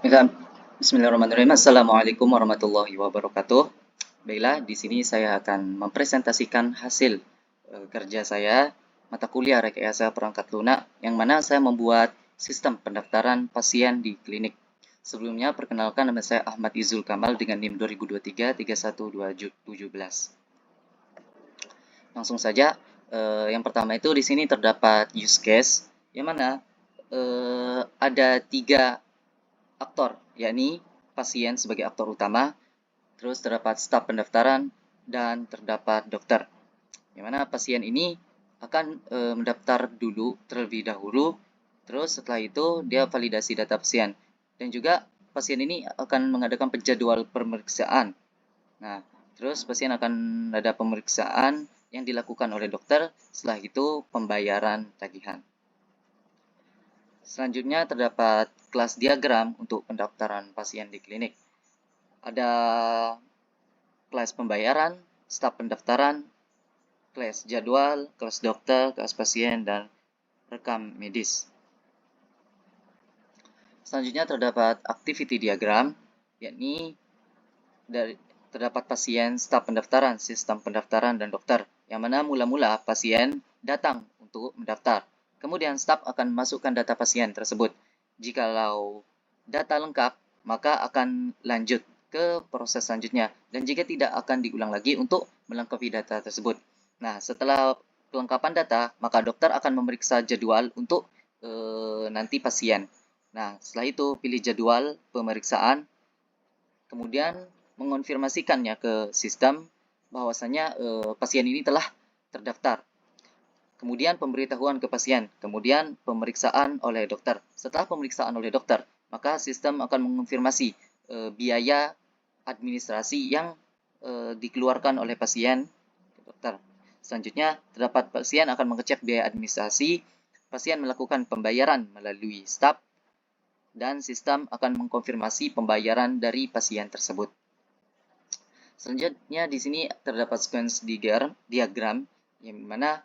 Baiklah, Bismillahirrahmanirrahim. Assalamualaikum warahmatullahi wabarakatuh. Baiklah, di sini saya akan mempresentasikan hasil kerja saya mata kuliah rekayasa perangkat lunak yang mana saya membuat sistem pendaftaran pasien di klinik. Sebelumnya, perkenalkan nama saya Ahmad Izul Kamal dengan NIM 2023-31217. Langsung saja, yang pertama itu di sini terdapat use case yang mana ada 3 aktor, yakni pasien sebagai aktor utama, terus terdapat staf pendaftaran, dan terdapat dokter. Yang mana pasien ini akan mendaftar dulu terlebih dahulu, terus setelah itu dia validasi data pasien. Dan juga pasien ini akan mengadakan penjadwal pemeriksaan. Nah, terus pasien akan ada pemeriksaan yang dilakukan oleh dokter, setelah itu pembayaran tagihan. Selanjutnya terdapat kelas diagram untuk pendaftaran pasien di klinik. Ada kelas pembayaran, staf pendaftaran, kelas jadwal, kelas dokter, kelas pasien, dan rekam medis. Selanjutnya terdapat activity diagram, yakni terdapat pasien, staf pendaftaran, sistem pendaftaran, dan dokter, yang mana mula-mula pasien datang untuk mendaftar. Kemudian staf akan masukkan data pasien tersebut. Jikalau data lengkap, maka akan lanjut ke proses selanjutnya. Dan jika tidak, akan diulang lagi untuk melengkapi data tersebut. Nah, setelah kelengkapan data, maka dokter akan memeriksa jadwal untuk nanti pasien. Nah, setelah itu pilih jadwal pemeriksaan, kemudian mengonfirmasikannya ke sistem bahwasanya pasien ini telah terdaftar. Kemudian pemberitahuan ke pasien, kemudian pemeriksaan oleh dokter. Setelah pemeriksaan oleh dokter, maka sistem akan mengonfirmasi biaya administrasi yang dikeluarkan oleh pasien ke dokter. Selanjutnya, terdapat pasien akan mengecek biaya administrasi, pasien melakukan pembayaran melalui staf, dan sistem akan mengkonfirmasi pembayaran dari pasien tersebut. Selanjutnya di sini terdapat sequence diagram yang mana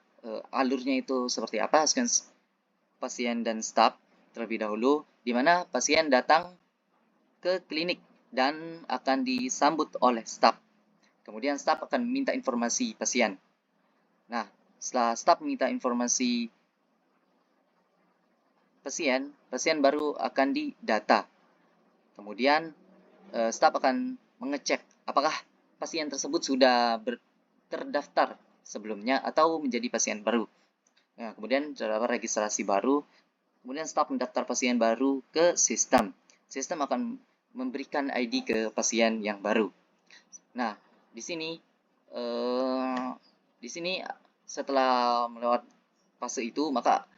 alurnya itu seperti apa, sequence pasien dan staf terlebih dahulu, di mana pasien datang ke klinik dan akan disambut oleh staf. Kemudian staf akan meminta informasi pasien. Nah, setelah staf meminta informasi pasien baru akan didata. Kemudian staf akan mengecek apakah pasien tersebut sudah terdaftar sebelumnya atau menjadi pasien baru. Nah, kemudian terdapat registrasi baru, kemudian staf mendaftar pasien baru ke sistem. Sistem akan memberikan ID ke pasien yang baru. Nah, di sini setelah melewat fase itu, maka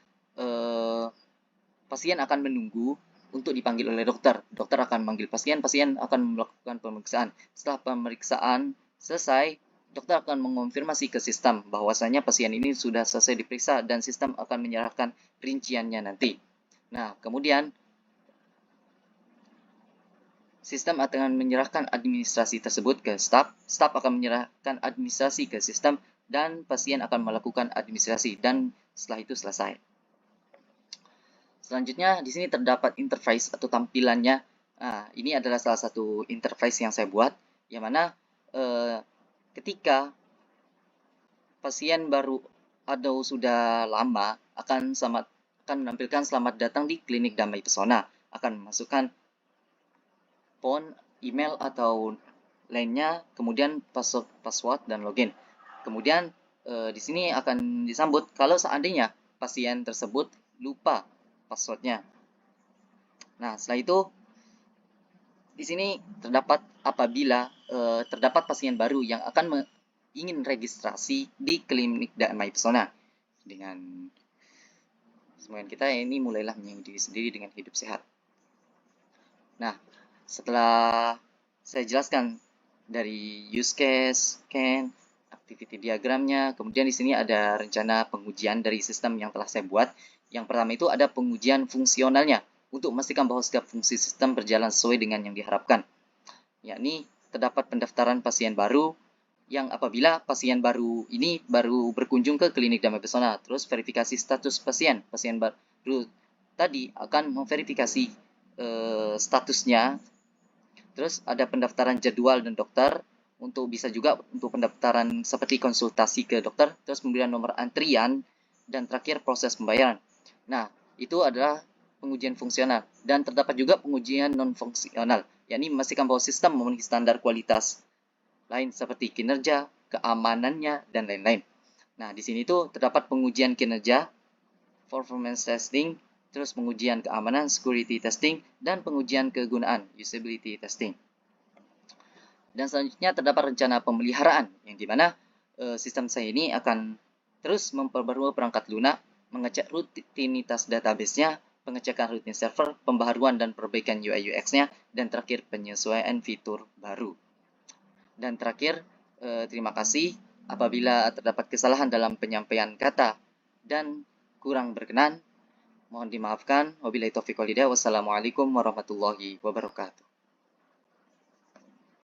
pasien akan menunggu untuk dipanggil oleh dokter. Dokter akan memanggil pasien, pasien akan melakukan pemeriksaan. Setelah pemeriksaan selesai, dokter akan mengonfirmasi ke sistem bahwasanya pasien ini sudah selesai diperiksa dan sistem akan menyerahkan rinciannya nanti. Nah, kemudian sistem akan menyerahkan administrasi tersebut ke staf, staf akan menyerahkan administrasi ke sistem, dan pasien akan melakukan administrasi, dan setelah itu selesai. Selanjutnya, di sini terdapat interface atau tampilannya. Nah, ini adalah salah satu interface yang saya buat, yang mana ketika pasien baru atau sudah lama akan menampilkan selamat datang di klinik Damai Pesona, akan memasukkan phone, email atau lainnya, kemudian password dan login. Kemudian di sini akan disambut kalau seandainya pasien tersebut lupa passwordnya. Nah, setelah itu di sini terdapat apabila terdapat pasien baru yang akan ingin registrasi di klinik Damai Pesona dengan semoga kita ini mulailah menyayangi diri sendiri dengan hidup sehat. Nah, setelah saya jelaskan dari use case, scan, activity diagramnya, kemudian di sini ada rencana pengujian dari sistem yang telah saya buat. Yang pertama itu ada pengujian fungsionalnya untuk memastikan bahwa setiap fungsi sistem berjalan sesuai dengan yang diharapkan. Yakni terdapat pendaftaran pasien baru yang apabila pasien baru ini baru berkunjung ke klinik Damai Pesona, terus verifikasi status pasien baru tadi akan memverifikasi statusnya. Terus ada pendaftaran jadwal dan dokter, untuk bisa juga untuk pendaftaran seperti konsultasi ke dokter, terus pemberian nomor antrian, dan terakhir proses pembayaran. Nah, itu adalah pengujian fungsional, dan terdapat juga pengujian non fungsional, yakni memastikan bahwa sistem memenuhi standar kualitas lain seperti kinerja, keamanannya, dan lain-lain. Nah, di sini tuh terdapat pengujian kinerja, performance testing, terus pengujian keamanan, security testing, dan pengujian kegunaan, usability testing. Dan selanjutnya terdapat rencana pemeliharaan, yang dimana sistem saya ini akan terus memperbarui perangkat lunak, mengecek rutinitas database-nya, pengecekan rutin server, pembaharuan dan perbaikan UI UX-nya, dan terakhir penyesuaian fitur baru. Dan terakhir, terima kasih apabila terdapat kesalahan dalam penyampaian kata dan kurang berkenan. Mohon dimaafkan. Wabillahi taufiq wal hidayah. Wassalamualaikum warahmatullahi wabarakatuh.